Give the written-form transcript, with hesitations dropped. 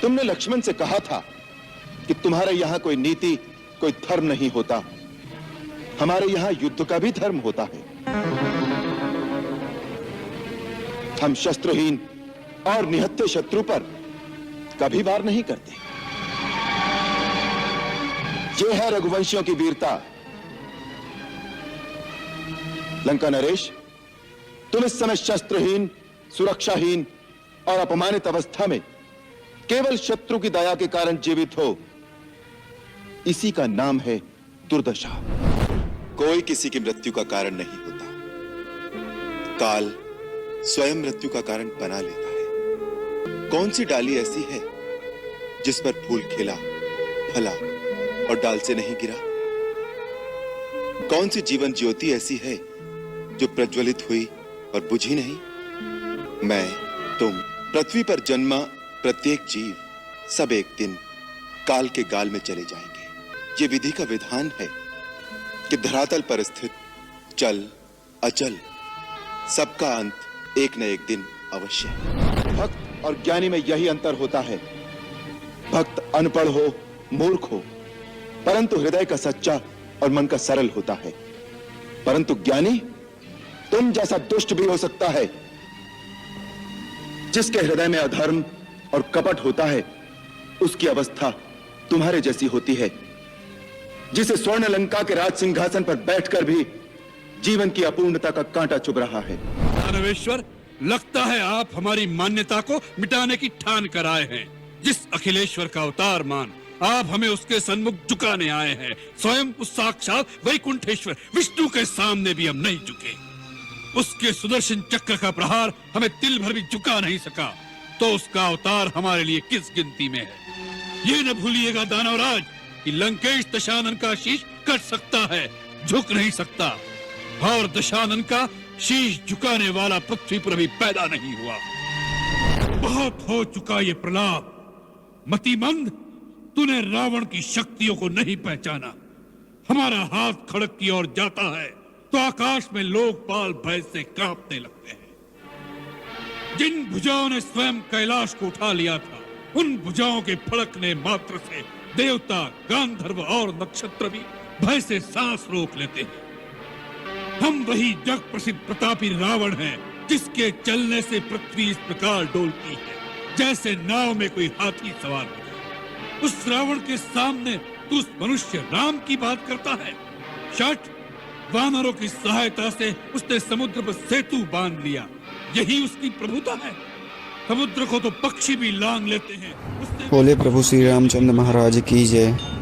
तुमने लक्ष्मण से कहा था कि तुम्हारे यहां कोई नीति, कोई धर्म नहीं होता। हमारे यहां युद्ध का भी धर्म होता है। हम शस्त्रहीन और निहत्थे शत्रु पर कभी वार नहीं करते। यह है रघुवंशियों की वीरता। लंका नरेश, तुम इस समय शस्त्रहीन, सुरक्षाहीन और अपमानित अवस्था में केवल शत्रु की दया के कारण जीवित हो। इसी का नाम है दुर्दशा। कोई किसी की मृत्यु का कारण नहीं होता। काल स्वयं मृत्यु का कारण बना लेता है। कौन सी डाली ऐसी है जिस पर फूल खिला, फला और डाल से नहीं गिरा? कौन सी जीवन ज्योति ऐसी है जो प्रज्वलित हुई और बुझी नहीं? मैं, तुम, पृथ्वी पर जन्मा प्रत्येक जीव, सब एक दिन काल के गाल में चले जाएंगे। ये विधि का विधान है कि धरातल पर स्थित चल अचल सबका अंत एक न एक दिन अवश्य है। भक्त और ज्ञानी में यही अंतर होता है। भक्त अनपढ़ हो, मूर्ख हो, परंतु हृदय का सच्चा और मन का सरल होता है। परंतु ज्ञानी तुम जैसा दुष्ट भी हो सकता है। जिसके हृदय में अधर्म और कपट होता है, उसकी अवस्था तुम्हारे जैसी होती है। जिसे स्वर्ण लंका के राज सिंहासन पर बैठकर भी जीवन की अपूर्णता का कांटा चुभ रहा है। दानवेश्वर, लगता है आप हमारी मान्यता को मिटाने की ठान कर आए हैं। जिस अखिलेश्वर का अवतार मान आप हमें उसके सन्मुख झुकाने आए हैं, स्वयं उस साक्षात वैकुंठेश्वर विष्णु के सामने भी हम नहीं झुके। उसके सुदर्शन चक्र का प्रहार हमें तिल भर भी झुका नहीं सका, तो उसका अवतार हमारे लिए किस गिनती में है। ये न भूलिएगा दानवराज कि लंकेश दशानन का शीश कट सकता है, झुक नहीं सकता, और दशानन का शीश झुकाने वाला पृथ्वी पर भी पैदा नहीं हुआ। बहुत हो चुका ये प्रलाप। मतिमंद, तूने रावण की शक्तियों को नहीं पहचाना। हमारा हाथ खड़क की ओर जाता है तो आकाश में लोकपाल भय से कांपने लगते हैं। जिन भुजाओं ने स्वयं कैलाश को उठा लिया था, उन भुजाओं के फड़कने मात्र से देवता, गांधर्व और नक्षत्र भी भय से सांस रोक लेते हैं। हम वही जग प्रसिद्ध प्रतापी रावण हैं, जिसके चलने से पृथ्वी इस प्रकार डोलती है जैसे नाव में कोई हाथी सवार हो। उस रावण के सामने तू उस मनुष्य राम की बात करता है। शठ, वानरों की सहायता से उसने समुद्र पर सेतु बांध लिया, यही उसकी प्रभुता है। समुद्र को तो पक्षी भी लांग लेते हैं। बोले प्रभु श्री रामचंद्र महाराज की जय।